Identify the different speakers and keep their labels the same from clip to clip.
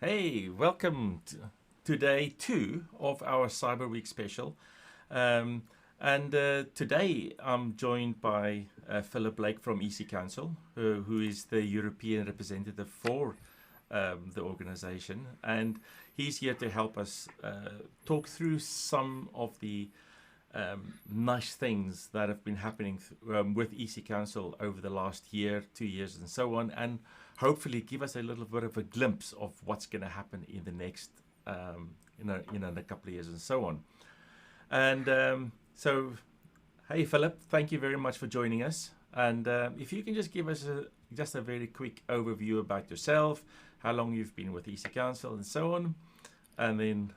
Speaker 1: Hey, welcome to day two of our Cyber Week special. Um, and today I'm joined by Philip Blake from EC Council, who is the European representative for the organization. And he's here to help us talk through some of the nice things that have been happening with EC Council over the last year, 2 years, and so on, and hopefully give us a little bit of a glimpse of what's going to happen in the next, in a couple of years, and so on. And hey, Philip, thank you very much for joining us. And if you can just give us just a very quick overview about yourself, how long you've been with EC Council, and so on, and then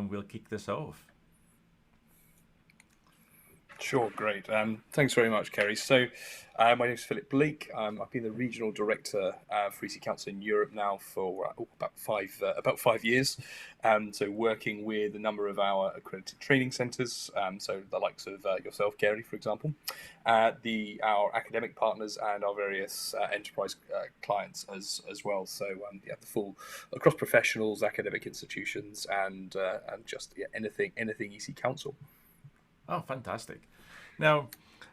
Speaker 1: we'll kick this off.
Speaker 2: Sure, great. Thanks very much, Kerry. So, my name is Philip Bleak. I've been the regional director for EC Council in Europe now for about 5 years. So, working with a number of our accredited training centres, so the likes of yourself, Kerry, for example, our academic partners, and our various enterprise clients as well. So, the full across professionals, academic institutions, and just anything EC Council.
Speaker 1: Oh, fantastic. Now,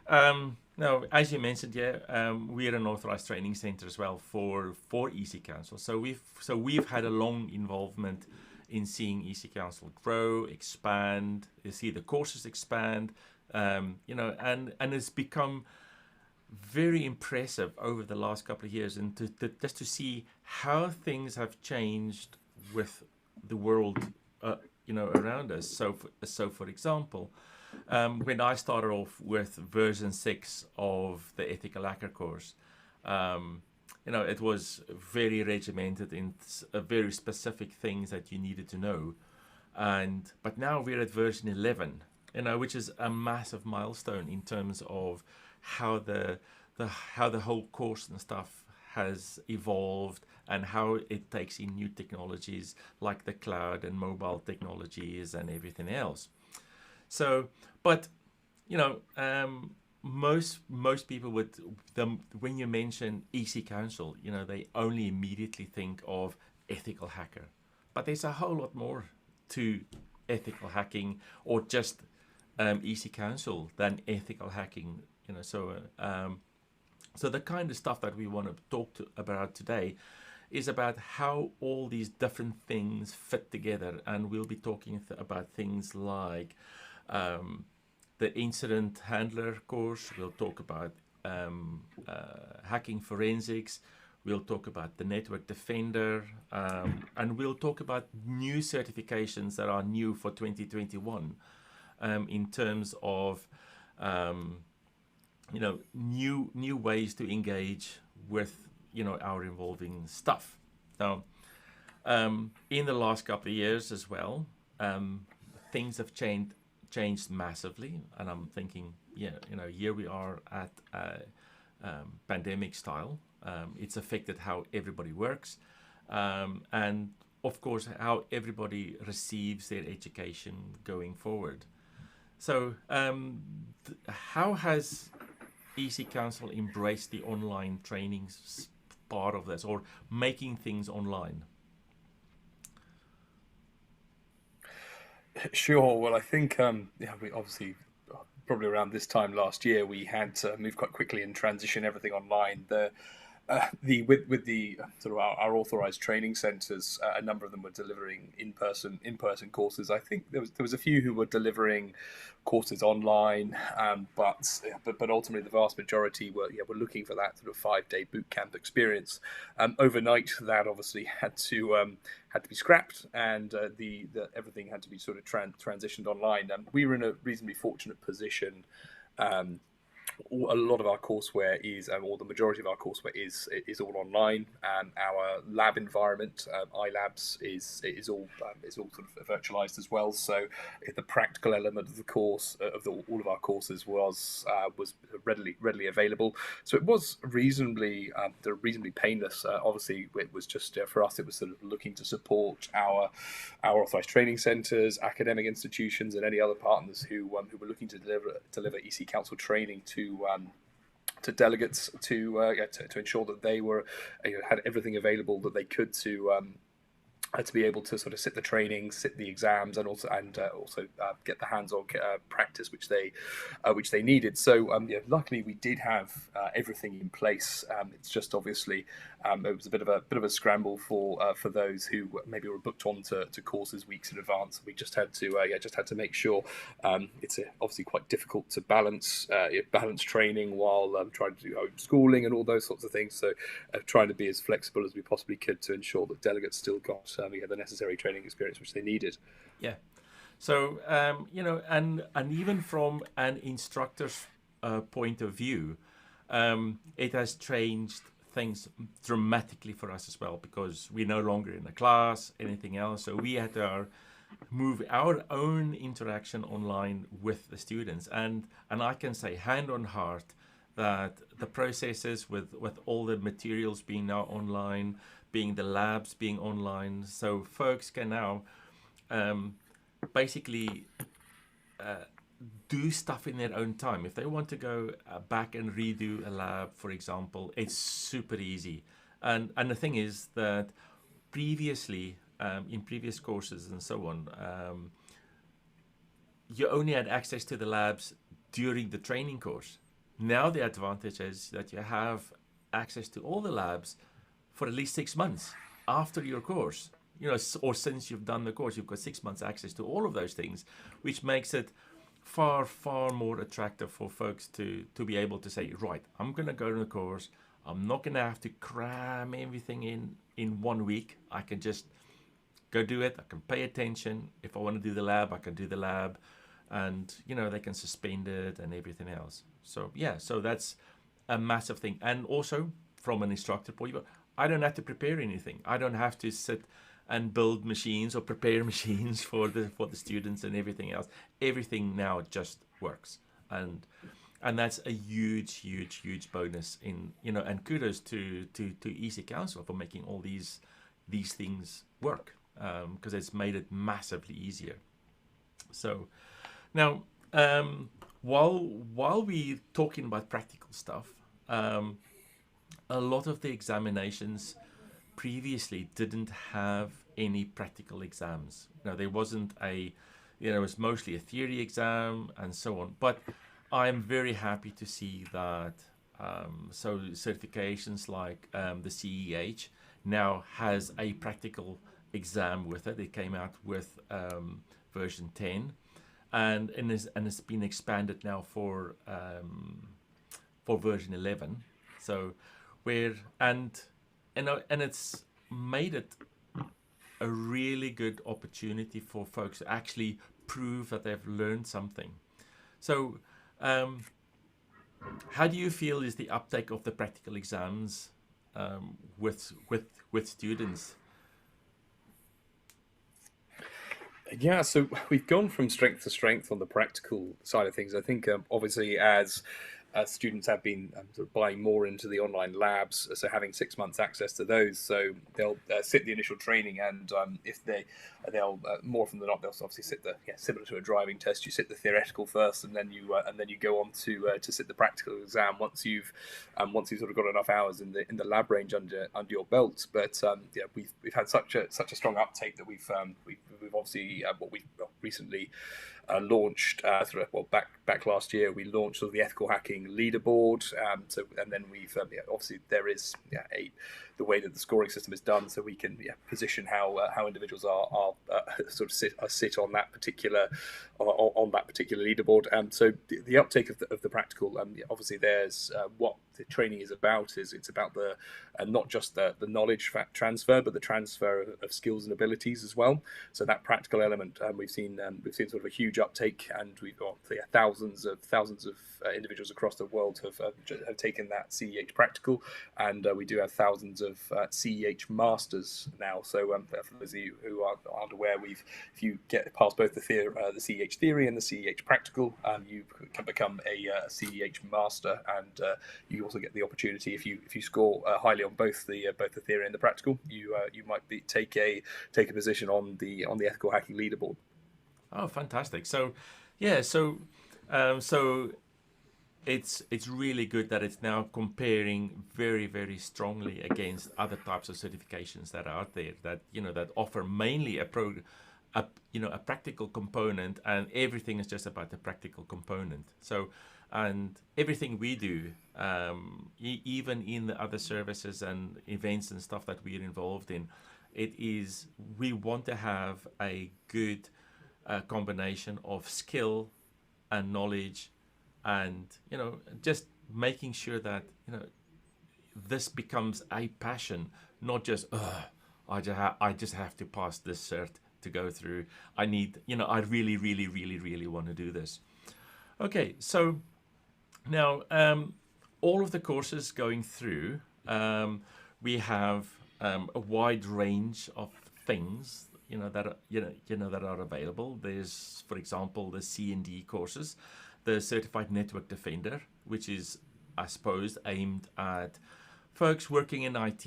Speaker 1: as you mentioned, we are an authorized training center as well for EC Council. So we've had a long involvement in seeing EC Council grow, expand. You see the courses expand, and it's become very impressive over the last couple of years, and just to see how things have changed with the world, around us. So for example. When I started off with version 6 of the Ethical Hacker course, it was very regimented in very specific things that you needed to know. But now we're at version 11, which is a massive milestone in terms of how the whole course and stuff has evolved, and how it takes in new technologies like the cloud and mobile technologies and everything else. So, but most people when you mention EC Council, they only immediately think of ethical hacker, but there's a whole lot more to ethical hacking, or just EC Council, than ethical hacking. So the kind of stuff that we want to talk about today is about how all these different things fit together, and we'll be talking about things like the incident handler course. We'll talk about hacking forensics. We'll talk about the network defender, and we'll talk about new certifications that are new for 2021, in terms of new ways to engage with our evolving stuff. Now, in the last couple of years as well, things have changed massively, and I'm thinking, here we are at pandemic style. It's affected how everybody works, and of course how everybody receives their education going forward. So, how has EC Council embraced the online training part of this, or making things online?
Speaker 2: Sure. Well, I think we obviously probably around this time last year we had to move quite quickly and transition everything online. With the sort of our authorized training centres, a number of them were delivering in person courses. I think there was a few who were delivering courses online, but ultimately the vast majority were looking for that sort of 5-day boot camp experience. Overnight, that obviously had to be scrapped, and everything had to be sort of transitioned online. We were in a reasonably fortunate position. a lot of our courseware is, or the majority of our courseware is all online. Our lab environment, iLabs, is all sort of virtualized as well. So the practical element of the course all of our courses was readily available. So it was reasonably painless. Obviously, it was just for us. It was sort of looking to support our authorized training centres, academic institutions, and any other partners who were looking to deliver EC Council training to delegates to ensure that they were had everything available that they could to be able to sort of sit the training, sit the exams, and also get the hands-on practice which they needed. So luckily we did have everything in place. It's just obviously it was a bit of a scramble for those who maybe were booked on to courses weeks in advance. We just had to make sure. It's obviously quite difficult to balance training while trying to do schooling and all those sorts of things. So trying to be as flexible as we possibly could to ensure that delegates still got the necessary training experience which they needed.
Speaker 1: Yeah. So and even from an instructor's point of view, it has changed things dramatically for us as well, because we're no longer in a class, anything else. So we had to move our own interaction online with the students, and I can say hand on heart that the processes with all the materials being now online, being the labs being online, so folks can now basically do stuff in their own time. If they want to go back and redo a lab, for example, it's super easy. And the thing is that previously, in previous courses and so on, you only had access to the labs during the training course. Now the advantage is that you have access to all the labs for at least 6 months after your course, or since you've done the course. You've got 6 months access to all of those things, which makes it far, far more attractive for folks to be able to say, right, I'm going to go to the course. I'm not going to have to cram everything in 1 week. I can just go do it. I can pay attention. If I want to do the lab, I can do the lab. And, they can suspend it and everything else. So, yeah, so that's a massive thing. And also, from an instructor point of view, I don't have to prepare anything. I don't have to sit and build machines or prepare machines for the students and everything else. Everything now just works. And that's a huge bonus in, and kudos to EC Council for making all these things work, because it's made it massively easier. So now, while we're talking about practical stuff, a lot of the examinations previously didn't have any practical exams. There wasn't it was mostly a theory exam and so on. But I'm very happy to see that so certifications like the CEH now has a practical exam with it. It came out with version 10, and it's been expanded now for version 11. So and it's made it a really good opportunity for folks to actually prove that they've learned something. So how do you feel is the uptake of the practical exams with students?
Speaker 2: Yeah, so we've gone from strength to strength on the practical side of things. I think obviously as students have been sort of buying more into the online labs, so having 6 months access to those, so they'll sit the initial training, and if they'll more often than not, they'll obviously sit similar to a driving test. You sit the theoretical first, and then you go on to sit the practical exam once you've sort of got enough hours in the lab range under your belt. But we've had such a strong uptake that we've obviously recently launched back last year. We launched sort of the ethical hacking leaderboard. And then we've obviously there is the way that the scoring system is done, so we can position how individuals are sort of sit on that particular leaderboard. So the uptake of the practical, obviously there's what the training is about. Is it's about the not just the knowledge transfer, but the transfer of skills and abilities as well. So that practical element, we've seen sort of a huge uptake, and we've got thousands of individuals across the world have taken that CEH practical, and we do have thousands of CEH masters now. So for those of you who aren't aware, if you get past both the CEH theory and the CEH practical, you can become a CEH master, and you also get the opportunity, if you score highly on both the theory and the practical, you might take a position on the ethical hacking leaderboard.
Speaker 1: Oh, fantastic! So, yeah, so it's really good that it's now comparing very, very strongly against other types of certifications that are out there that that offer mainly a practical component, and everything is just about the practical component. So, and everything we do, even in the other services and events and stuff that we're involved in, we want to have a good combination of skill and knowledge, and just making sure that this becomes a passion, not just I just have to pass this cert to go through. I really, really, really, really want to do this. Okay, so now all of the courses going through, we have a wide range of things that are available. There's, for example, the C&D courses, the Certified Network Defender, which is, I suppose, aimed at folks working in IT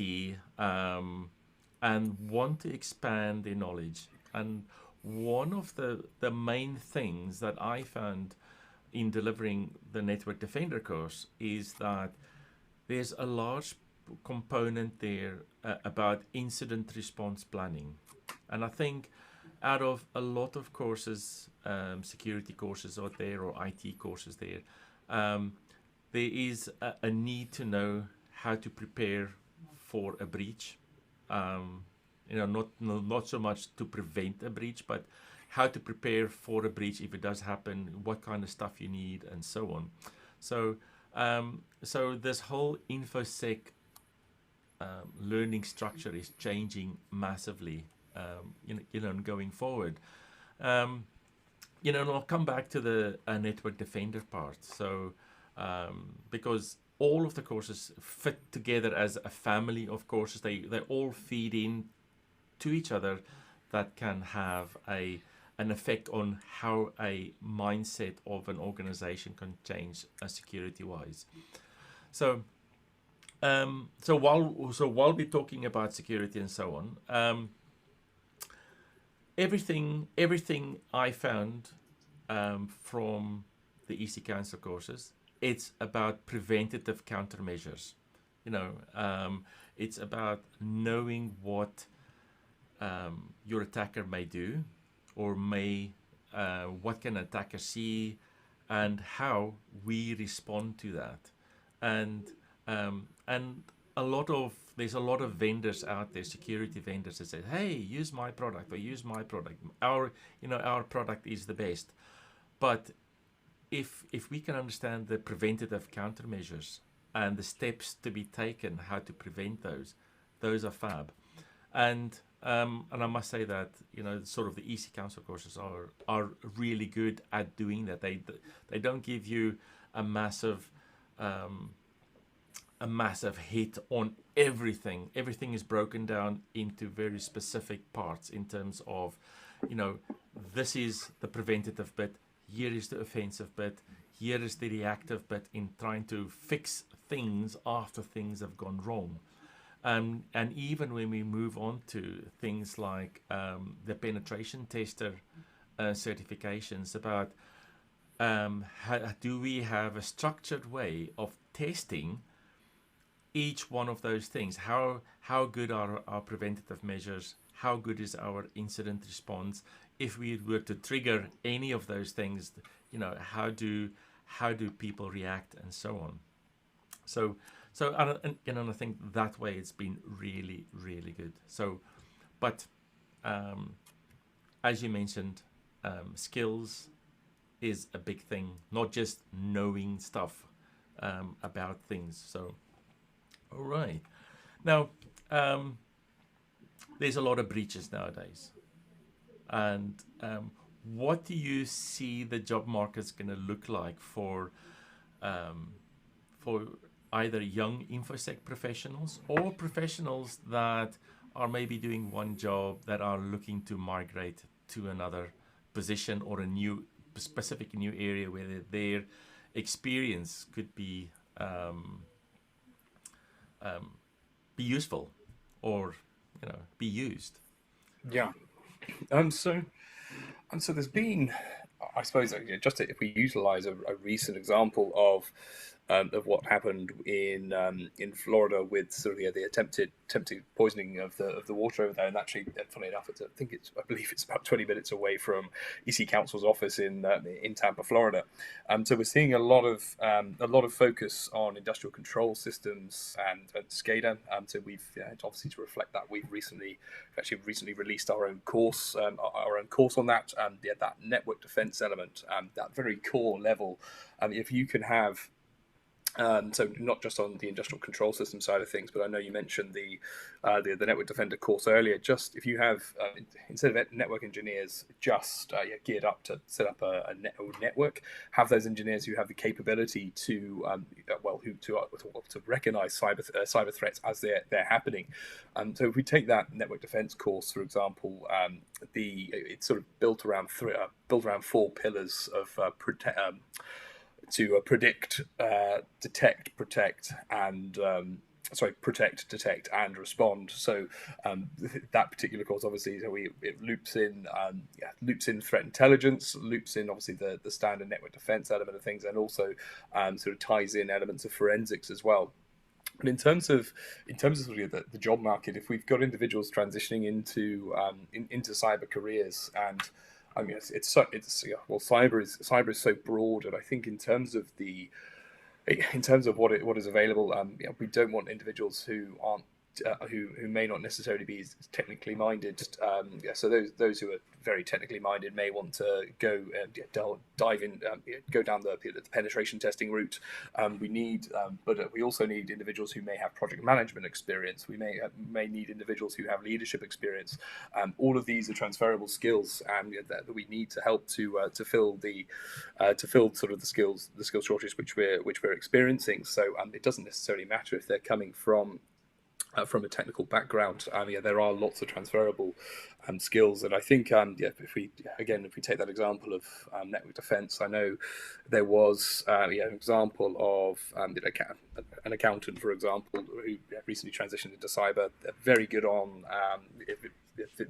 Speaker 1: and want to expand their knowledge. And one of the main things that I found in delivering the Network Defender course is that there's a large component there about incident response planning. And I think out of a lot of courses, security courses out there or IT courses there is a need to know how to prepare for a breach. Not so much to prevent a breach, but how to prepare for a breach if it does happen, what kind of stuff you need, and so on. So, so this whole InfoSec learning structure is changing massively, going forward. And I'll come back to the Network Defender part. So, because all of the courses fit together as a family of courses, they all feed in to each other, that can have an effect on how a mindset of an organization can change security-wise. So, so while we're talking about security and so on, everything I found from the EC Council courses, it's about preventative countermeasures. It's about knowing what your attacker may do, or what can an attacker see, and how we respond to that. And there's a lot of vendors out there, security vendors, that say, hey, use my product, or use my product. Our product is the best. But if we can understand the preventative countermeasures and the steps to be taken, how to prevent those are fab. And I must say that sort of the EC Council courses are really good at doing that. They don't give you a massive hit on everything. Everything is broken down into very specific parts in terms of, this is the preventative bit, here is the offensive bit, here is the reactive bit in trying to fix things after things have gone wrong. And even when we move on to things like the penetration tester certifications, about how do we have a structured way of testing each one of those things? How good are our preventative measures? How good is our incident response? If we were to trigger any of those things, how do people react, and so on. So So and I think that way it's been really, really good. So, but um, as you mentioned, skills is a big thing, not just knowing stuff about things. So, all right. Now, there's a lot of breaches nowadays. And what do you see the job market's going to look like um, for either young infosec professionals or professionals that are maybe doing one job that are looking to migrate to another position or a new specific new area where their experience could be useful or be used.
Speaker 2: Yeah. Um, so so there's been, I suppose, just if we utilize a recent example of what happened in Florida with sort of the attempted poisoning of the water over there, and actually, funny enough, I believe it's about 20 minutes away from EC Council's office in Tampa, Florida. So we're seeing a lot of focus on industrial control systems and SCADA. So we've obviously, to reflect that, we've recently released our own course on that. That network defense element, that very core level. If you can have so not just on the industrial control system side of things, but I know you mentioned the Network Defender course earlier. Just if you have instead of network engineers just geared up to set up a network, have those engineers who have the capability to to recognize cyber threats as they're happening. So if we take that network defense course, for example, it's sort of built around four pillars of to predict, detect, protect, and protect, detect, and respond. So that particular course, obviously, it loops in threat intelligence, loops in obviously the standard network defense element of things, and also sort of ties in elements of forensics as well. But in terms of sort of the job market, if we've got individuals transitioning into cyber careers, and I mean, cyber is so broad, and I think in terms of what is available, we don't want individuals who aren't who may not necessarily be technically minded. So those who are very technically minded may want to go dive in, go down the penetration testing route. But we also need individuals who may have project management experience. We may need individuals who have leadership experience. All of these are transferable skills, and that we need to help to fill sort of the skills shortage which we're experiencing. So it doesn't necessarily matter if they're coming from a technical background. There are lots of transferable skills, and I think if we take that example of network defense, I know there was an example of an accountant, for example, who recently transitioned into cyber. They're very good on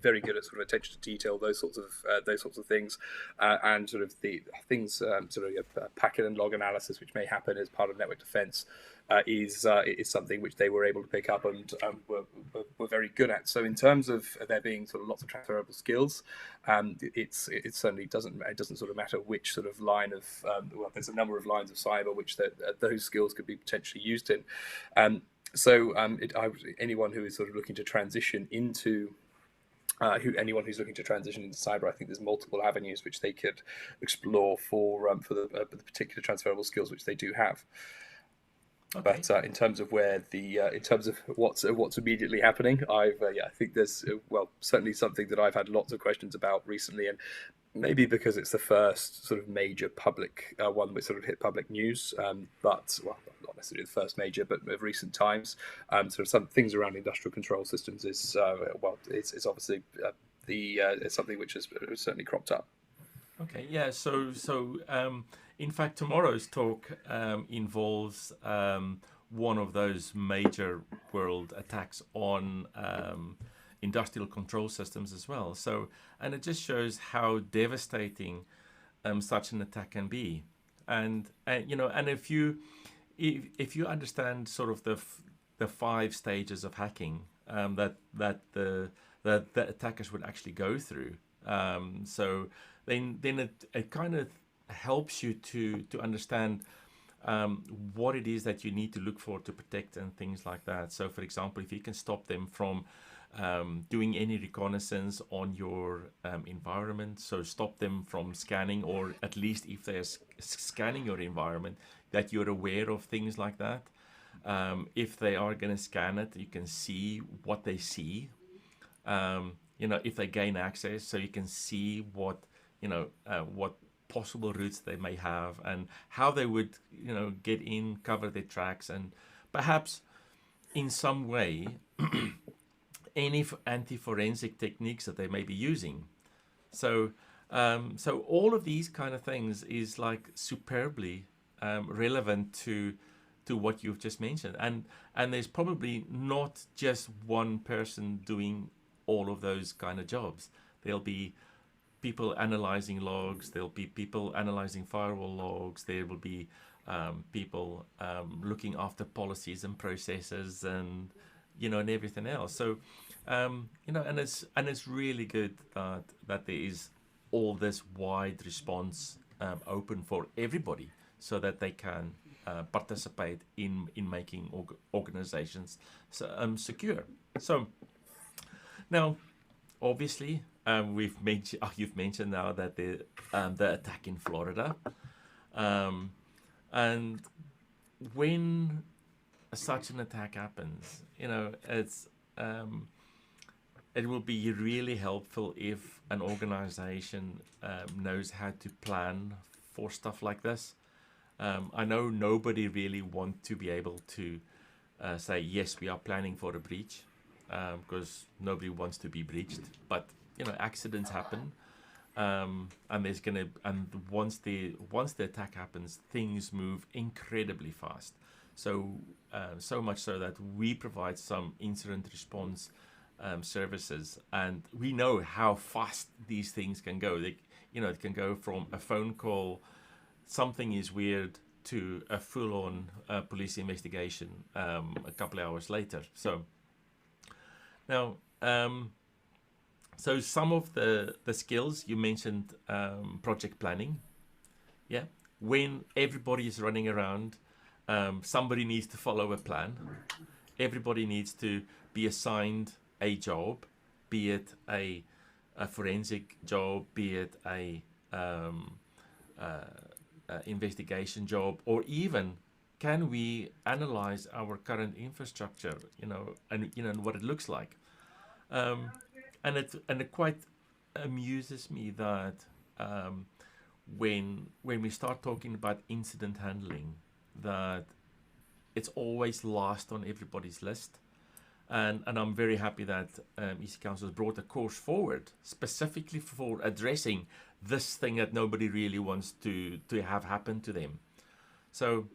Speaker 2: very good at sort of attention to detail, those sorts of things, and sort of the things, packet and log analysis, which may happen as part of network defense, is something which they were able to pick up and were very good at. So in terms of there being sort of lots of transferable skills, it certainly doesn't sort of matter which sort of line of there's a number of lines of cyber which those skills could be potentially used in. Anyone who is sort of looking to transition into anyone who's looking to transition into cyber, I think there's multiple avenues which they could explore for the particular transferable skills which they do have. Okay. But in terms of what's immediately happening, I think there's certainly something that I've had lots of questions about recently, and maybe because it's the first sort of major public one which sort of hit public news, but not necessarily the first major, but of recent times, sort of some things around industrial control systems is it's obviously it's something which has certainly cropped up.
Speaker 1: Okay, yeah. So in fact, tomorrow's talk involves one of those major world attacks on industrial control systems as well. So, and it just shows how devastating such an attack can be. And if you understand sort of the 5 stages of hacking that the attackers would actually go through, so then it kind of helps you to understand what it is that you need to look for to protect and things like that. So, for example, if you can stop them from doing any reconnaissance on your environment, so stop them from scanning, or at least if they're scanning your environment, that you're aware of things like that. If they are going to scan it, you can see what they see. If they gain access, so you can see what possible routes they may have and how they would, get in, cover their tracks, and perhaps in some way any anti-forensic techniques that they may be using. So, so all of these kind of things is like superbly relevant to what you've just mentioned, and there's probably not just one person doing all of those kind of jobs. There'll be people analyzing logs. There'll be people analyzing firewall logs. There will be people looking after policies and processes, and and everything else. So, and it's really good that there is all this wide response open for everybody, so that they can participate in making organizations secure. So now, obviously, you've mentioned now that the attack in Florida, and when such an attack happens, it will be really helpful if an organization knows how to plan for stuff like this. I know nobody really wants to be able to say, yes, we are planning for a breach, because nobody wants to be breached. But accidents happen, and once the attack happens, things move incredibly fast. So so much so that we provide some incident response services, and we know how fast these things can go. It can go from a phone call, something is weird, to a full-on police investigation a couple of hours later. So now, so some of the skills you mentioned, project planning. Yeah, when everybody is running around, somebody needs to follow a plan. Everybody needs to be assigned a job, be it a forensic job, be it a investigation job, or even can we analyze our current infrastructure, and what it looks like. And it quite amuses me that when we start talking about incident handling, that it's always last on everybody's list. And I'm very happy that EC Council has brought a course forward specifically for addressing this thing that nobody really wants to have happen to them. So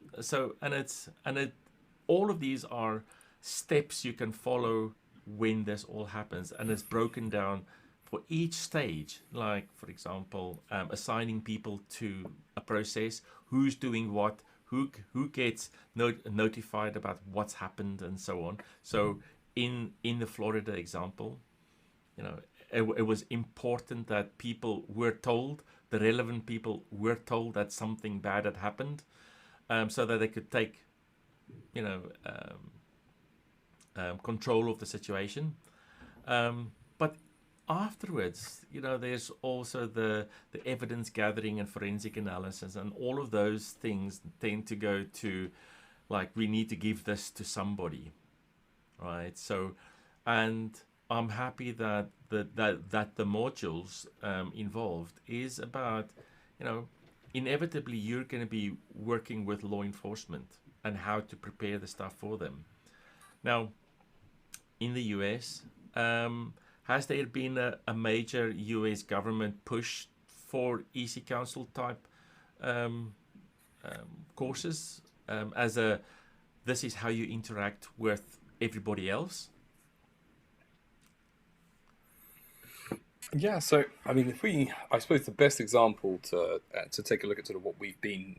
Speaker 1: all of these are steps you can follow when this all happens, and it's broken down for each stage. Like, for example, assigning people to a process, who's doing what, who gets notified about what's happened, and so on. So in the Florida example, it was important that people were told, the relevant people were told that something bad had happened, so that they could take control of the situation. But afterwards, there's also the evidence gathering and forensic analysis, and all of those things tend to go to, like, we need to give this to somebody, right? So, and I'm happy that the modules involved is about, inevitably you're going to be working with law enforcement and how to prepare the stuff for them. Now, in the US, has there been a major US government push for EC Council type courses this is how you interact with everybody else?
Speaker 2: Yeah, so I mean, I suppose the best example to take a look at sort of what we've been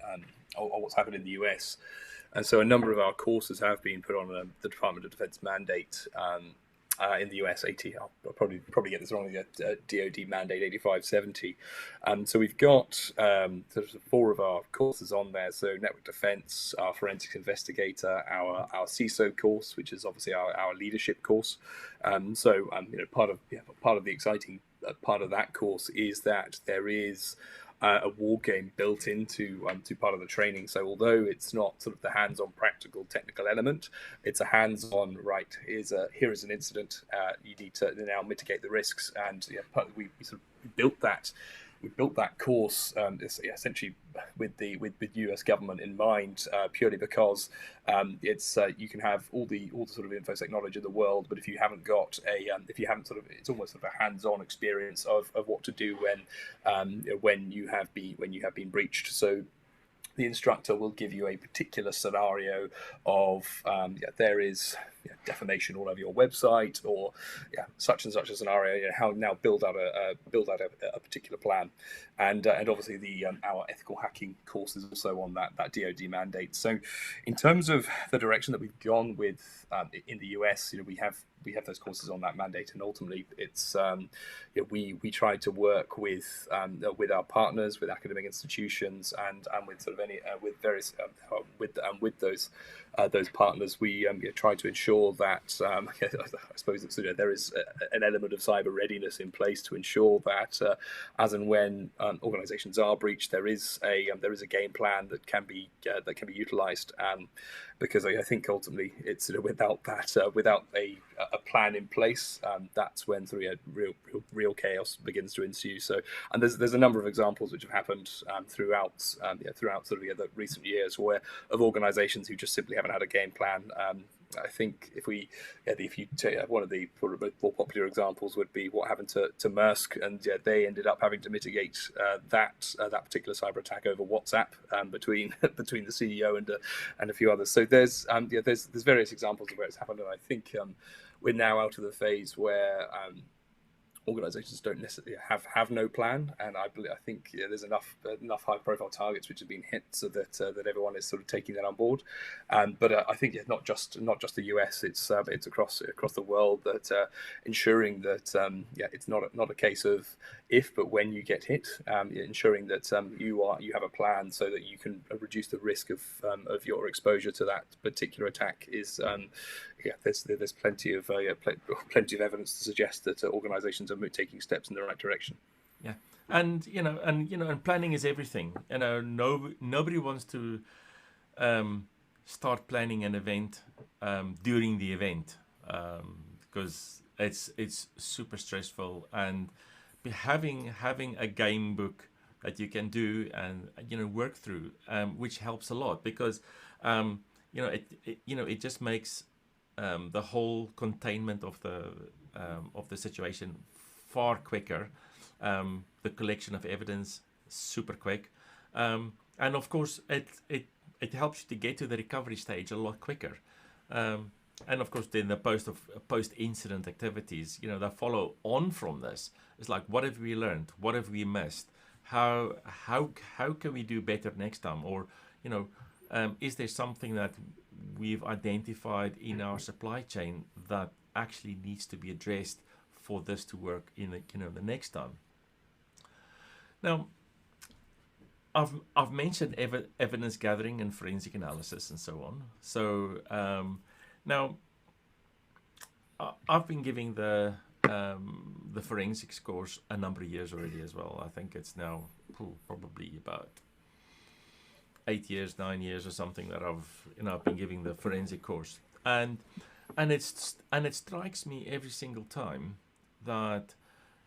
Speaker 2: or what's happened in the US, and so a number of our courses have been put on the Department of Defense mandate in the US, I'll probably get this wrong, DoD mandate 8570. So we've got sort of 4 of our courses on there. So network defense, our forensics investigator, our CISO course, which is obviously our leadership course. Part of the exciting part of that course is that there is a war game built into to part of the training. So although it's not sort of the hands-on practical technical element, it's a hands-on, right, here is an incident, you need to now mitigate the risks. And we sort of built that course essentially with the US government in mind, purely because it's you can have all the sort of infosec knowledge of the world, but if you haven't got it's almost sort of a hands-on experience of what to do when you have been breached. So the instructor will give you a particular scenario of there is defamation all over your website, or such and such a scenario. How now build out a particular plan, and obviously our ethical hacking course is also on that DoD mandate. So, in terms of the direction that we've gone with in the US, we have those courses on that mandate, and ultimately it's we try to work with our partners, with academic institutions, and with sort of any with various with those partners. We try to ensure that I suppose there is an element of cyber readiness in place to ensure that as and when organizations are breached, there is a game plan that can be utilized. Because I think ultimately it's without a plan in place, that's when sort of real chaos begins to ensue. So, and there's a number of examples which have happened throughout sort of the recent years of organizations who just simply haven't had a game plan. I think if you take one of the more popular examples would be what happened to Maersk, and they ended up having to mitigate that particular cyber attack over WhatsApp between the CEO and a few others. So there's various examples of where it's happened, and I think we're now out of the phase where organizations don't necessarily have no plan, and I think there's enough high profile targets which have been hit so that everyone is sort of taking that on board. But I think not just the US, it's across the world, that ensuring that it's not a case of if but when you get hit, ensuring that you have a plan so that you can reduce the risk of your exposure to that particular attack is there's plenty of evidence to suggest that organizations are taking steps in the right direction.
Speaker 1: Yeah, and planning is everything. Nobody wants to start planning an event during the event because it's super stressful, and having a game book that you can do and work through, which helps a lot, because it just makes the whole containment of the situation far quicker, the collection of evidence super quick, and of course it helps you to get to the recovery stage a lot quicker, and of course then the post incident activities that follow on from this is like, what have we learned, what have we missed, how can we do better next time, or is there something that we've identified in our supply chain that actually needs to be addressed for this to work in the next time. Now, I've mentioned evidence gathering and forensic analysis and so on. So now I've been giving the forensics course a number of years already as well. I think it's now probably about 8 years, 9 years or something that I've been giving the forensic course, and it strikes me every single time that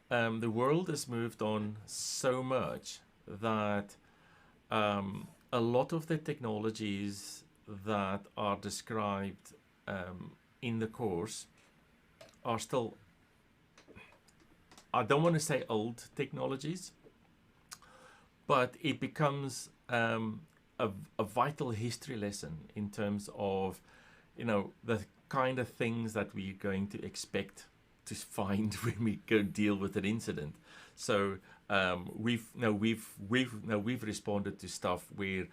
Speaker 1: the world has moved on so much that a lot of the technologies that are described in the course are still, I don't want to say old technologies, but it becomes a vital history lesson in terms of the kind of things that we're going to expect to find when we go deal with an incident. So we've responded to stuff where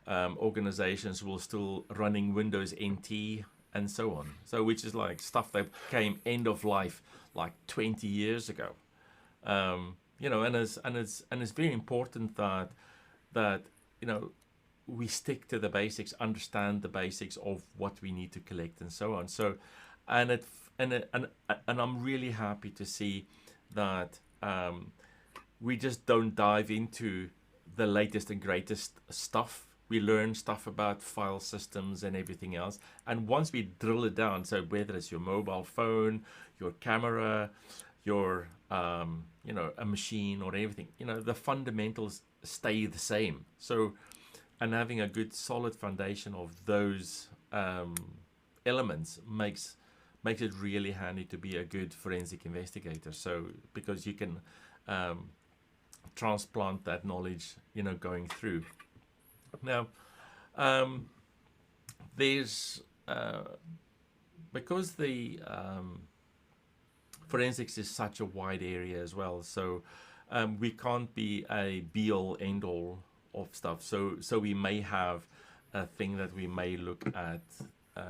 Speaker 1: organizations will still running Windows NT and so on. So which is like stuff that came end of life like 20 years ago. And it's very important that we stick to the basics, understand the basics of what we need to collect and so on. So, and it and I'm really happy to see that we just don't dive into the latest and greatest stuff. We learn stuff about file systems and everything else. And once we drill it down, so whether it's your mobile phone, your camera, your a machine or everything, the fundamentals stay the same. So, and having a good solid foundation of those elements makes it really handy to be a good forensic investigator. So because you can transplant that knowledge, going through. Now, there's because the forensics is such a wide area as well. So we can't be a be-all, end-all of stuff. So we may have a thing that we may look at,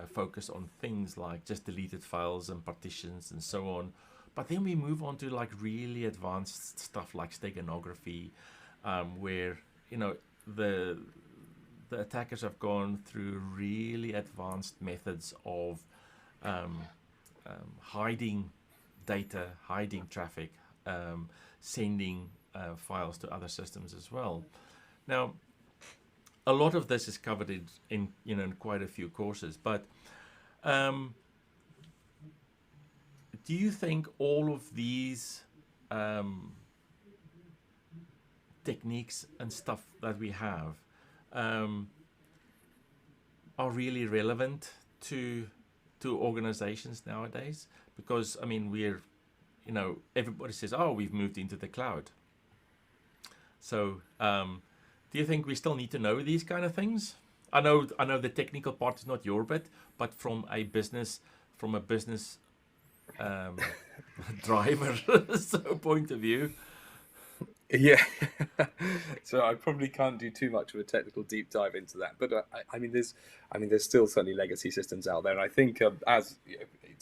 Speaker 1: focus on things like just deleted files and partitions and so on. But then we move on to like really advanced stuff like steganography, where the attackers have gone through really advanced methods of hiding data, hiding traffic, sending files to other systems as well. Now, a lot of this is covered in quite a few courses, but do you think all of these techniques and stuff that we have are really relevant to organizations nowadays? Because I mean, everybody says, "Oh, we've moved into the cloud." So, do you think we still need to know these kind of things? I know the technical part is not your bit, but from a business driver point of view.
Speaker 2: Yeah, so I probably can't do too much of a technical deep dive into that, but I mean, there's still certainly legacy systems out there, and I think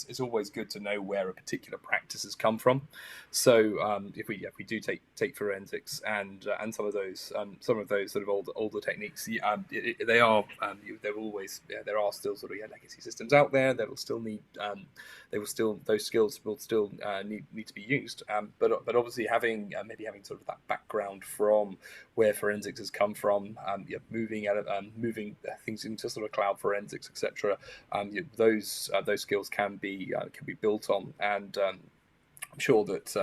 Speaker 2: it's always good to know where a particular practice has come from. So if we do take forensics and some of those sort of older techniques, there are still sort of legacy systems out there that will still need those skills will still need to be used, but obviously having sort of that background from where forensics has come from, moving things into sort of cloud forensics, etc. Those skills can be built on, and I'm sure that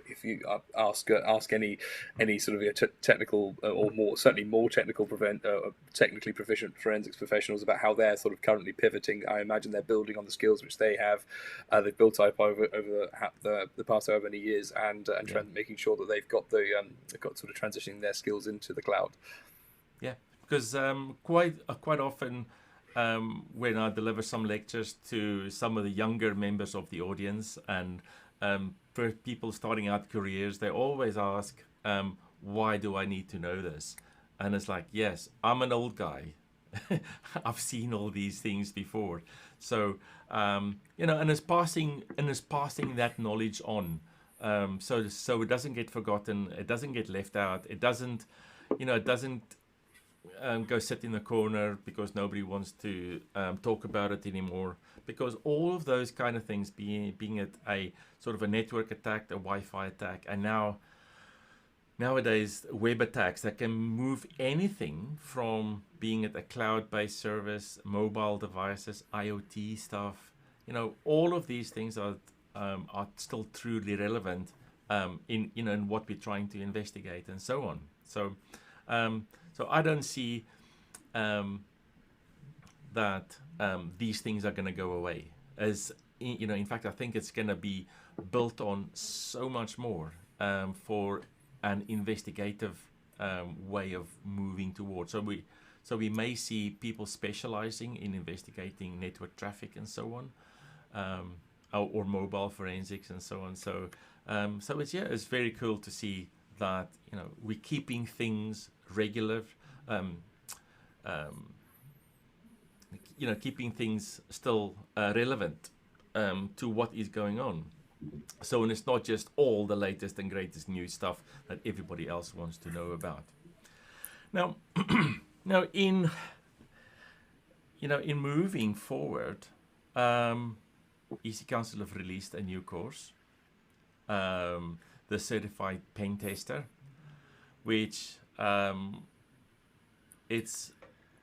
Speaker 2: if you ask any sort of technical or certainly more technically proficient forensics professionals about how they're sort of currently pivoting, I imagine they're building on the skills which they've built up over the past however many years, and making sure that they've got sort of transitioning their skills into the cloud.
Speaker 1: Yeah, because quite often when I deliver some lectures to some of the younger members of the audience, and for people starting out careers, they always ask, why do I need to know this? And it's like, yes, I'm an old guy. I've seen all these things before. So, and it's passing that knowledge on. So it doesn't get forgotten. It doesn't get left out. It doesn't go sit in the corner because nobody wants to talk about it anymore. Because all of those kind of things, being it a sort of a network attack, a Wi-Fi attack, and nowadays web attacks that can move anything from being it a cloud-based service, mobile devices, IoT stuff. All of these things are still truly relevant in what we're trying to investigate and so on. So I don't see that these things are going to go away. In fact, I think it's going to be built on so much more for an investigative way of moving towards. So we may see people specializing in investigating network traffic and so on, or mobile forensics and so on. So it's very cool to see that we're keeping things regular, keeping things still relevant to what is going on. So, and it's not just all the latest and greatest new stuff that everybody else wants to know about. Now, now in moving forward, EC Council have released a new course, the Certified Pen Tester, which it's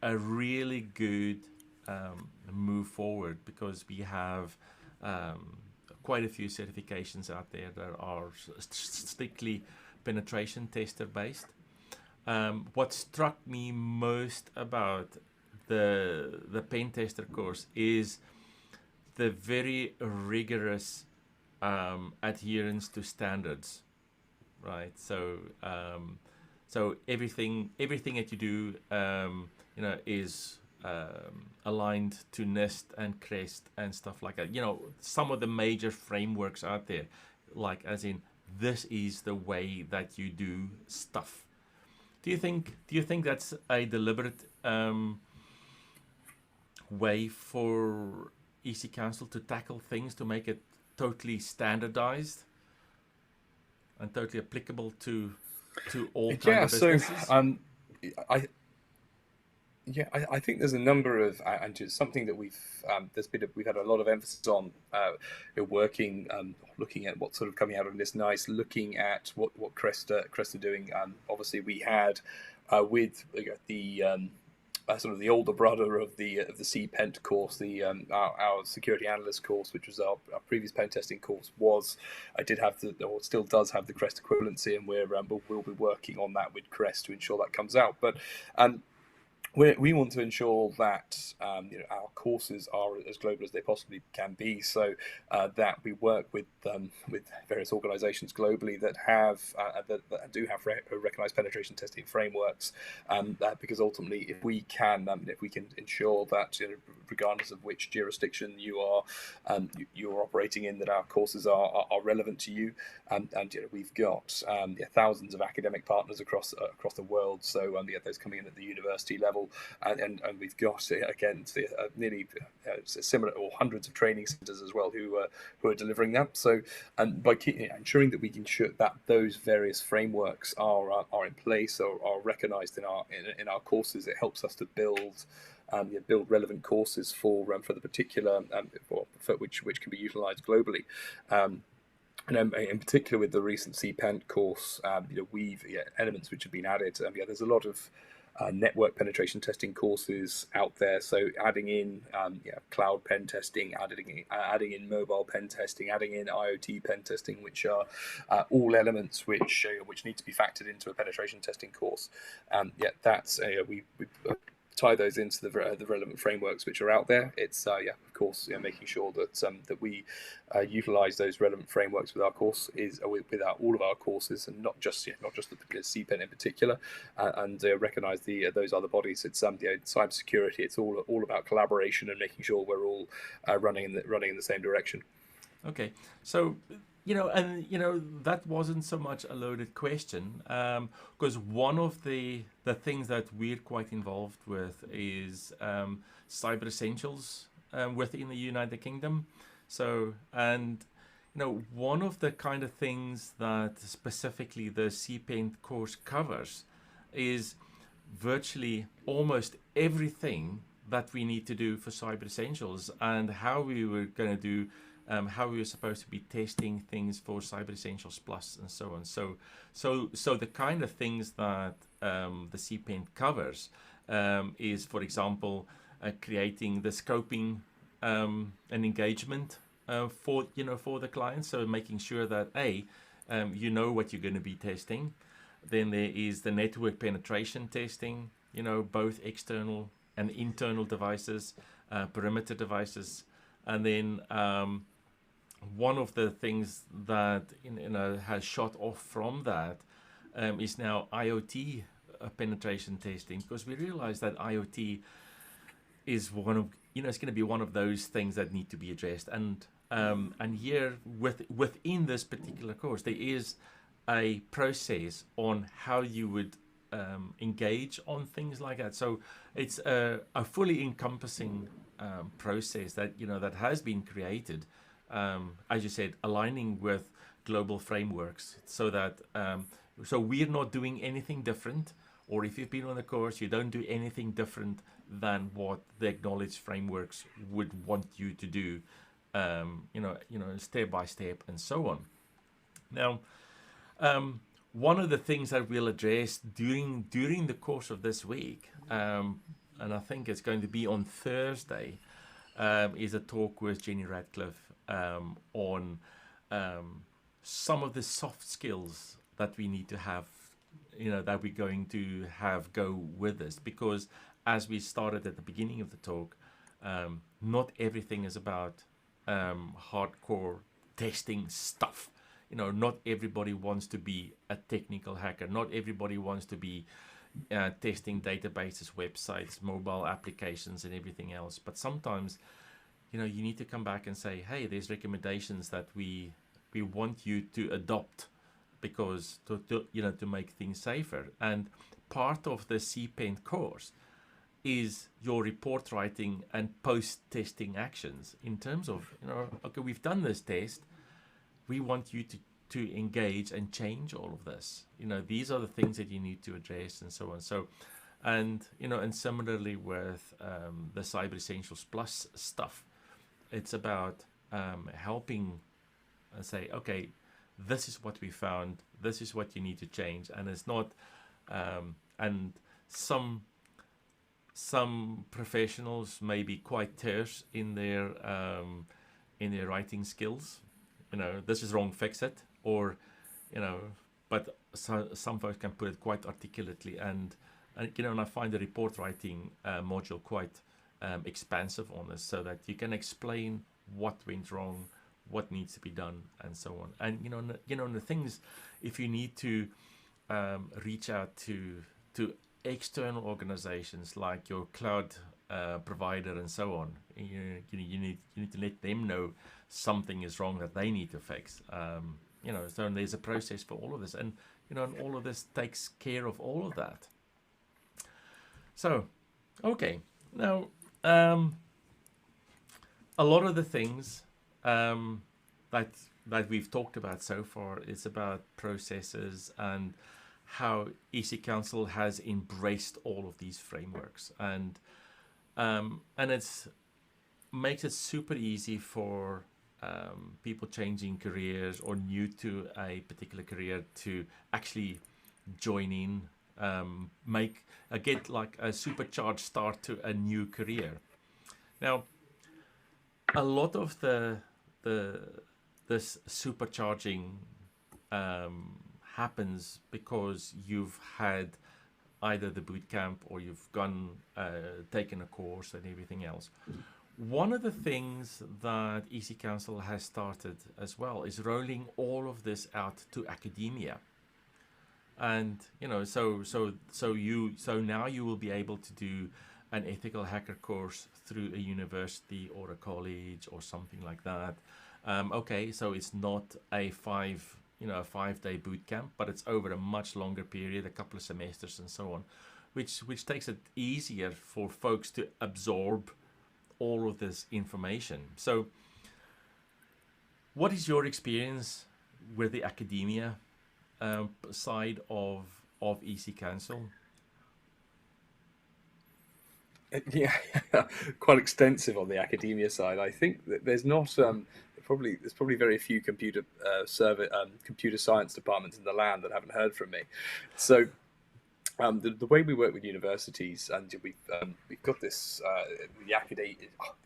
Speaker 1: a really good move forward, because we have quite a few certifications out there that are strictly penetration tester based. What struck me most about the pen tester course is the very rigorous adherence to standards, right? So so everything that you do is aligned to NIST and CREST and stuff like that. Some of the major frameworks out there, like as in, this is the way that you do stuff. Do you think that's a deliberate way for EC Council to tackle things, to make it totally standardized and totally applicable to all kinds of businesses?
Speaker 2: I think there's a number of, and it's something that we've had a lot of emphasis on, working, looking at what's sort of coming out of this NICE, looking at what CREST are doing. Obviously, we had with the sort of the older brother of the CPENT course, our security analyst course, which was our previous pen testing course, did have or still does have the CREST equivalency, and we'll be working on that with CREST to ensure that comes out. But we want to ensure that our courses are as global as they possibly can be, so that we work with various organisations globally that do have recognised penetration testing frameworks, because ultimately, if we can ensure that regardless of which jurisdiction you are operating in, that our courses are relevant to you, and we've got thousands of academic partners across the world, so those coming in at the university level. And we've got again nearly similar, or hundreds of training centres as well who are delivering that. So, and by ensuring that we can ensure that those various frameworks are in place or are recognised in our courses, it helps us to build relevant courses for the particular for which can be utilised globally. And in particular with the recent CPENT course, we've elements which have been added. There's a lot of network penetration testing courses out there, so adding in cloud pen testing, adding in mobile pen testing, adding in IoT pen testing, which are all elements which need to be factored into a penetration testing course. That's we tie those into the relevant frameworks which are out there. It's of course making sure that we utilise those relevant frameworks with our course with all of our courses, and not just the CPEN in particular, and recognise those other bodies. It's cybersecurity. It's all about collaboration and making sure we're all running in the same direction.
Speaker 1: Okay, so that wasn't so much a loaded question, because one of the things that we're quite involved with is Cyber Essentials within the United Kingdom. So, and one of the kind of things that specifically the CPENT course covers is virtually almost everything that we need to do for Cyber Essentials, and how we were going to do how we were supposed to be testing things for Cyber Essentials Plus and so on. So the kind of things that the CPENT covers is, for example, creating the scoping and engagement for the client. So making sure that what you're going to be testing. Then there is the network penetration testing. Both external and internal devices, perimeter devices, and then one of the things that has shot off from that is now IoT penetration testing, because we realize that IoT is it's going to be one of those things that need to be addressed, and here within this particular course there is a process on how you would engage on things like that. So it's a fully encompassing process that that has been created, as you said, aligning with global frameworks, so that so we're not doing anything different. Or if you've been on the course, you don't do anything different than what the acknowledged frameworks would want you to do, step by step and so on. Now, one of the things that we'll address during the course of this week, and I think it's going to be on Thursday, is a talk with Jenny Radcliffe on some of the soft skills that we need to have, that we're going to have go with this. Because as we started at the beginning of the talk, not everything is about hardcore testing stuff. Not everybody wants to be a technical hacker. Not everybody wants to be testing databases, websites, mobile applications, and everything else. But sometimes, you need to come back and say, hey, there's recommendations that we want you to adopt, because to make things safer. And part of the CPENT course is your report writing and post-testing actions, in terms of, okay, we've done this test, we want you to engage and change all of this. These are the things that you need to address, and so on. So, and similarly with the Cyber Essentials Plus stuff, it's about helping say, okay, this is what we found, this is what you need to change. And it's not, and some professionals may be quite terse in their writing skills. This is wrong, fix it. Or, but some folks can put it quite articulately, and I find the report writing module quite expansive on this, so that you can explain what went wrong, what needs to be done, and so on. And the things, if you need to reach out to external organizations like your cloud provider and so on, you need to let them know something is wrong that they need to fix. So there's a process for all of this, and and all of this takes care of all of that. So, okay, now a lot of the things that we've talked about so far is about processes, and how EC Council has embraced all of these frameworks, and it's makes it super easy for people changing careers or new to a particular career to actually join in, get like a supercharged start to a new career. Now, a lot of this supercharging happens because you've had either the boot camp, or you've taken a course and everything else. One of the things that EC Council has started as well is rolling all of this out to academia. And so now you will be able to do an ethical hacker course through a university or a college or something like that. Okay, so it's not a 5-day boot camp, but it's over a much longer period, a couple of semesters and so on, which takes it easier for folks to absorb all of this information. So what is your experience with the academia side of EC Council?
Speaker 2: Yeah, quite extensive on the academia side. I think that there's not there's probably very few computer science departments in the land that haven't heard from me. So the way we work with universities, and we've got this the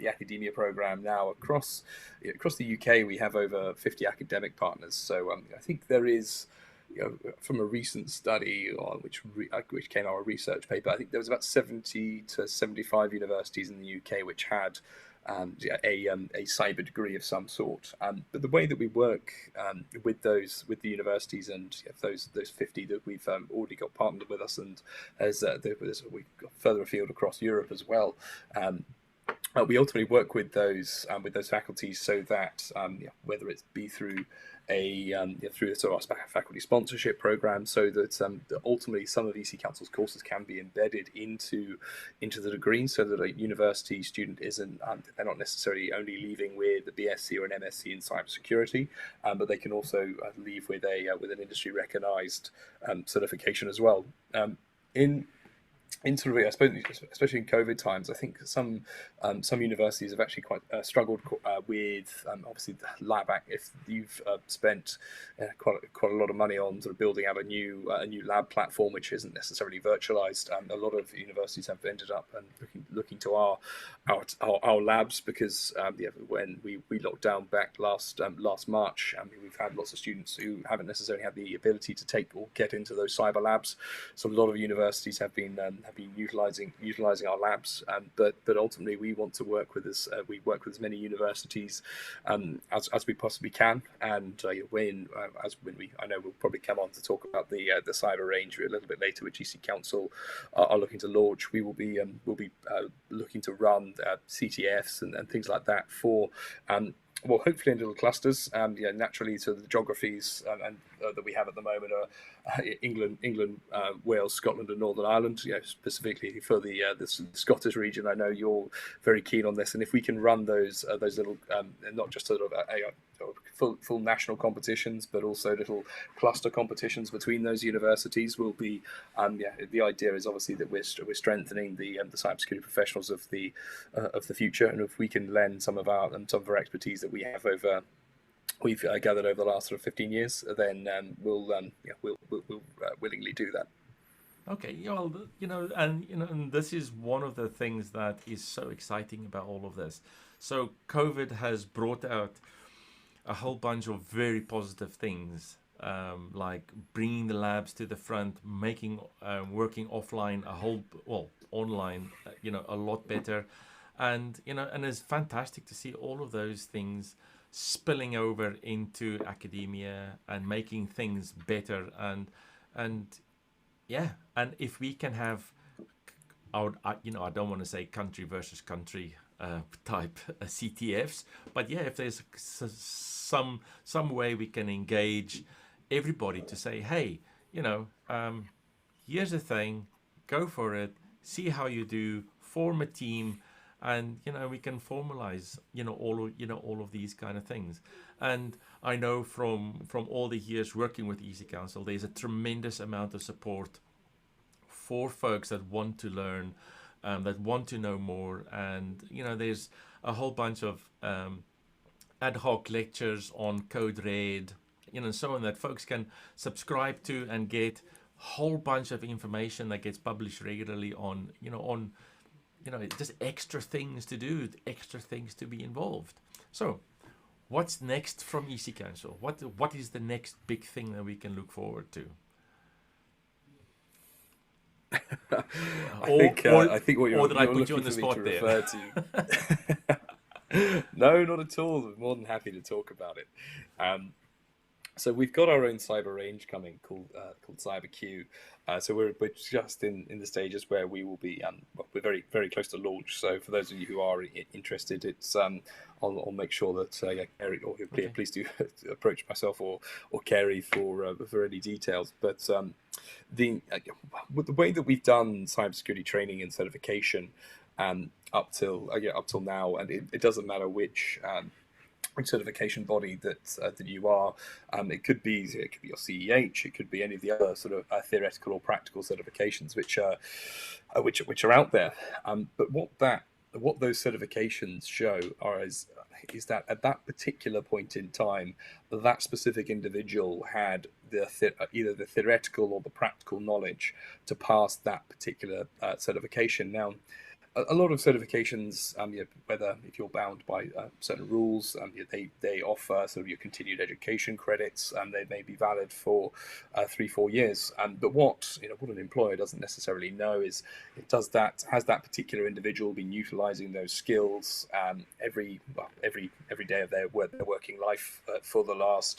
Speaker 2: academia program now across the UK. We have over 50 academic partners. So I think there is, from a recent study on which came out, a research paper, I think there was about 70 to 75 universities in the UK which had a cyber degree of some sort. But the way that we work with the universities, and those 50 that we've already got partnered with us, and as we've got further afield across Europe as well, we ultimately work with those faculties so that whether it be through through sort of our faculty sponsorship program, so that ultimately some of EC Council's courses can be embedded into the degree, so that a university student isn't they're not necessarily only leaving with a BSc or an MSc in cybersecurity, but they can also leave with an industry recognised certification as well. In sort of, I suppose, especially in COVID times, I think some universities have actually quite struggled with obviously the lab act. If you've spent quite a lot of money on sort of building out a new lab platform, which isn't necessarily virtualized, a lot of universities have ended up looking to our labs because when we locked down back last March, we've had lots of students who haven't necessarily had the ability to take or get into those cyber labs. So a lot of universities have been utilizing our labs, but ultimately we want to work with as many universities as we possibly can. And I know we'll probably come on to talk about the cyber range a little bit later, which EC Council are looking to launch. We will be looking to run CTFs and things like that for well, hopefully in little clusters. Naturally, so the geographies that we have at the moment are England, Wales, Scotland, and Northern Ireland. Specifically for the Scottish region, I know you're very keen on this, and if we can run those little, not just sort of full national competitions, but also little cluster competitions between those universities, will be. The idea is obviously that we're strengthening the cybersecurity professionals of the future, and if we can lend some of our expertise that we've gathered over the last sort of 15 years, then we'll willingly do that.
Speaker 1: Okay, well, and this is one of the things that is so exciting about all of this. So COVID has brought out a whole bunch of very positive things, like bringing the labs to the front, making working offline online, a lot better, and it's fantastic to see all of those things spilling over into academia and making things better, and yeah, and if we can have I don't want to say country versus country type CTFs, but yeah, if there's some way we can engage everybody to say, hey, here's the thing, go for it, see how you do, form a team, and we can formalize all of these kind of things. And I know from all the years working with EC Council, there's a tremendous amount of support for folks that want to learn, that want to know more, and there's a whole bunch of ad hoc lectures on Code Red, so on that folks can subscribe to and get whole bunch of information that gets published regularly on just extra things to do, extra things to be involved. So what's next from EC Council? What is the next big thing that we can look forward to?
Speaker 2: I think what you're
Speaker 1: did I put
Speaker 2: looking
Speaker 1: you on the
Speaker 2: for me
Speaker 1: spot
Speaker 2: to
Speaker 1: there?
Speaker 2: refer to. No, not at all. I'm more than happy to talk about it. So we've got our own cyber range coming called CyberQ. So we're just in the stages where we will be we're very very close to launch. So for those of you who are interested, it's I'll make sure that Kerry or please do approach myself or Kerry for any details. But the way that we've done cybersecurity training and certification up till now, and it doesn't matter which certification body that you are. It could be your CEH. It could be any of the other sort of theoretical or practical certifications which are out there. But what those certifications show is that at that particular point in time, that specific individual had either the theoretical or the practical knowledge to pass that particular certification. Now, a lot of certifications, whether if you're bound by certain rules, they offer sort of your continued education credits, and they may be valid for 3-4 years. But what an employer doesn't necessarily know is has that particular individual been utilizing those skills every day of their working life for the last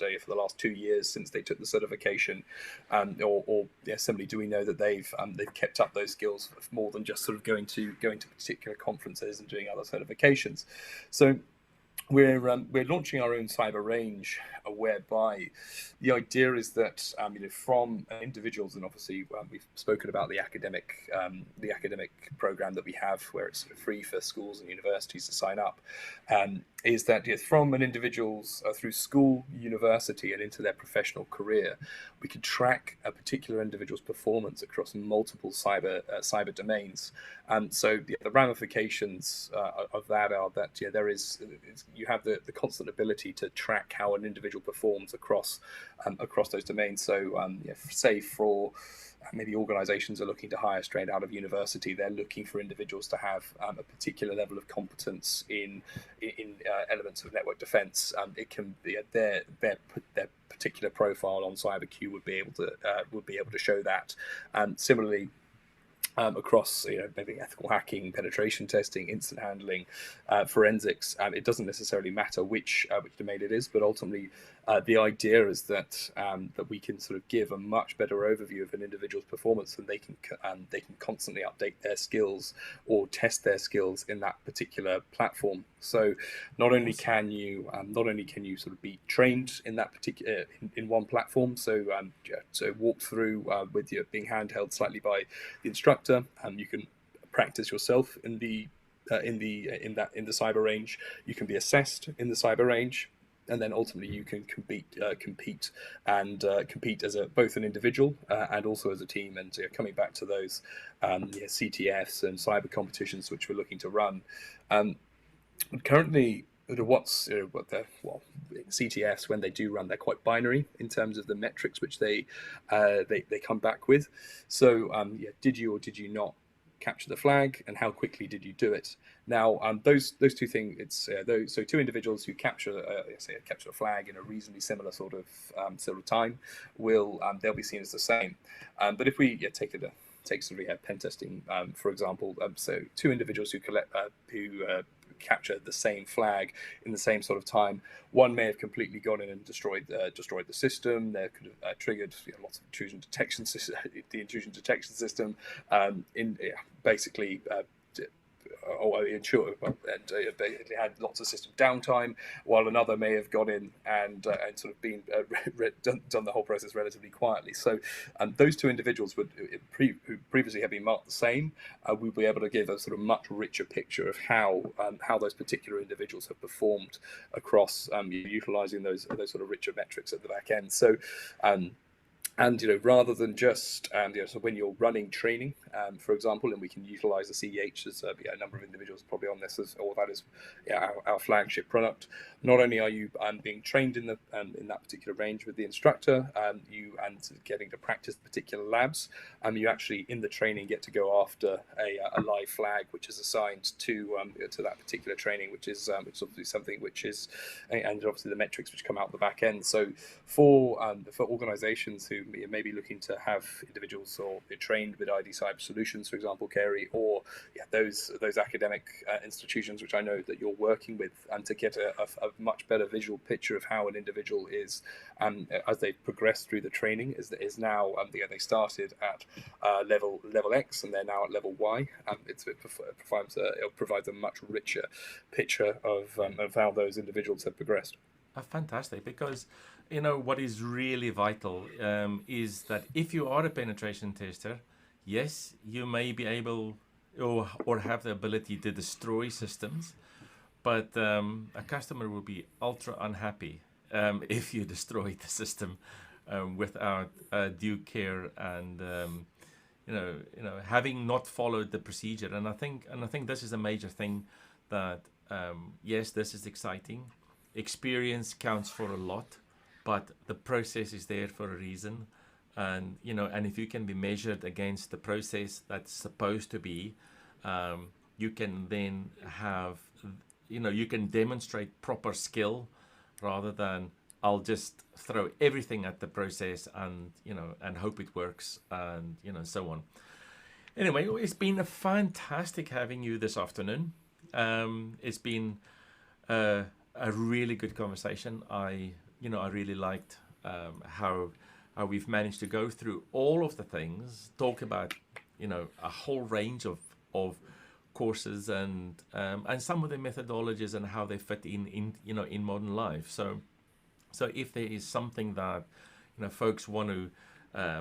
Speaker 2: 2 years since they took the certification, or simply do we know that they've kept up those skills more than just sort of going to to particular conferences and doing other certifications. So we're launching our own cyber range, whereby the idea is that from individuals, and obviously we've spoken about the academic program that we have, where it's sort of free for schools and universities to sign up. Is that from an individual's through school, university, and into their professional career, we could track a particular individual's performance across multiple cyber domains. So the ramifications of that are that you have the constant ability to track how an individual performs across those domains. So say for maybe organizations are looking to hire straight out of university, they're looking for individuals to have a particular level of competence in elements of network defense. It can be their particular profile on CyberQ would be able to show that. Similarly, across maybe ethical hacking, penetration testing, incident handling, forensics. It doesn't necessarily matter which domain it is, but ultimately the idea is that we can sort of give a much better overview of an individual's performance, and they can constantly update their skills or test their skills in that particular platform. So not only can you sort of be trained in that particular in one platform, so walk through with your being handheld slightly by the instructor, you can practice yourself in the cyber range. You can be assessed in the cyber range, and then ultimately you can compete as both an individual and also as a team. And coming back to those CTFs and cyber competitions which we're looking to run, currently. CTFs, when they do run, they're quite binary in terms of the metrics which they come back with. So did you or did you not capture the flag, and how quickly did you do it? Now those two things, it's so two individuals who capture a flag in a reasonably similar sort of time they'll be seen as the same. But if we take pen testing for example, so two individuals who capture the same flag in the same sort of time, one may have completely gone in and destroyed the system. There could have triggered lots of intrusion detection system, basically ensure they had lots of system downtime, while another may have gone in and sort of been done the whole process relatively quietly. So those two individuals who previously have been marked the same, we'll be able to give a sort of much richer picture of how those particular individuals have performed across utilizing those sort of richer metrics at the back end. So and rather than just so when you're running training, for example, and we can utilize the CEH, as a number of individuals probably on this, that is our flagship product. Not only are you being trained in that particular range with the instructor, you getting to practice particular labs, you actually in the training get to go after a live flag which is assigned to that particular training, which is obviously something which is, and obviously the metrics which come out the back end. So for organizations who may be looking to have individuals or be trained with ID Cyber Solutions, for example, Kerry, or those academic institutions which I know that you're working with, and to get a much better visual picture of how an individual is as they progress through the training is now they started at level X and they're now at level Y. It provides a much richer picture of how those individuals have progressed.
Speaker 1: Fantastic, because what is really vital is that if you are a penetration tester, yes, you may be able or have the ability to destroy systems, but a customer will be ultra unhappy if you destroy the system without due care and having not followed the procedure. And I think this is a major thing that yes, this is exciting. Experience counts for a lot, but the process is there for a reason. And and if you can be measured against the process that's supposed to be, you can then have you can demonstrate proper skill rather than I'll just throw everything at the process and and hope it works and so on. Anyway, it's been fantastic having you this afternoon. It's been a really good conversation. I really liked how we've managed to go through all of the things, talk about a whole range of courses and some of the methodologies and how they fit in in modern life. So if there is something that folks want to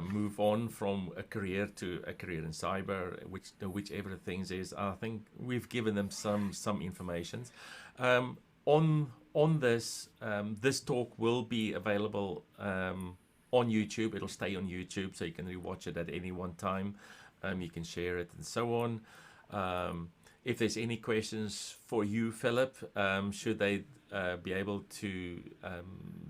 Speaker 1: move on from a career to a career in cyber, whichever things is, I think we've given them some information. On this, this talk will be available on YouTube. It'll stay on YouTube, so you can rewatch it at any one time. You can share it and so on. If there's any questions for you, Philip, should they be able to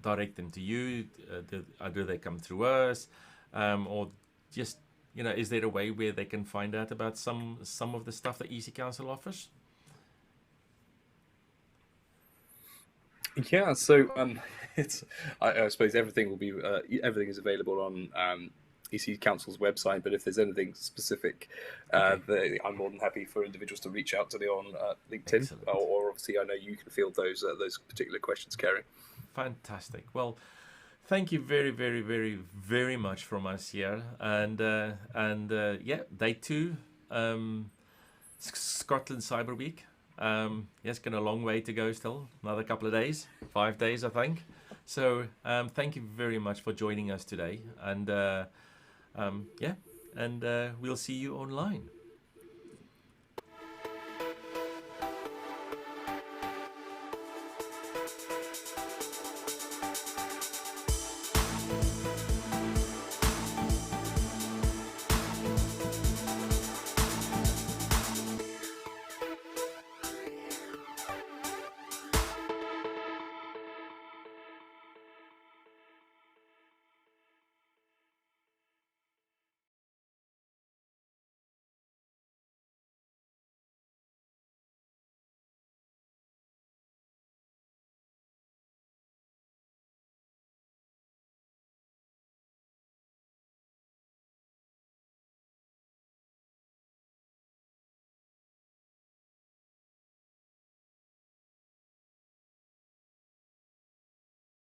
Speaker 1: direct them to you? Do they come through us? Or just, is there a way where they can find out about some of the stuff that EC Council offers?
Speaker 2: Yeah, so it's I suppose everything will be everything is available on EC Council's website. But if there's anything specific, I'm more than happy for individuals to reach out to me on LinkedIn, or obviously I know you can field those particular questions, Kerry.
Speaker 1: Fantastic. Well, thank you very, very, very, very much from us here, and day 2, Scotland Cyber Week. Yes, got a long way to go still. Another couple of days, 5 days, I think. So thank you very much for joining us today, and we'll see you online.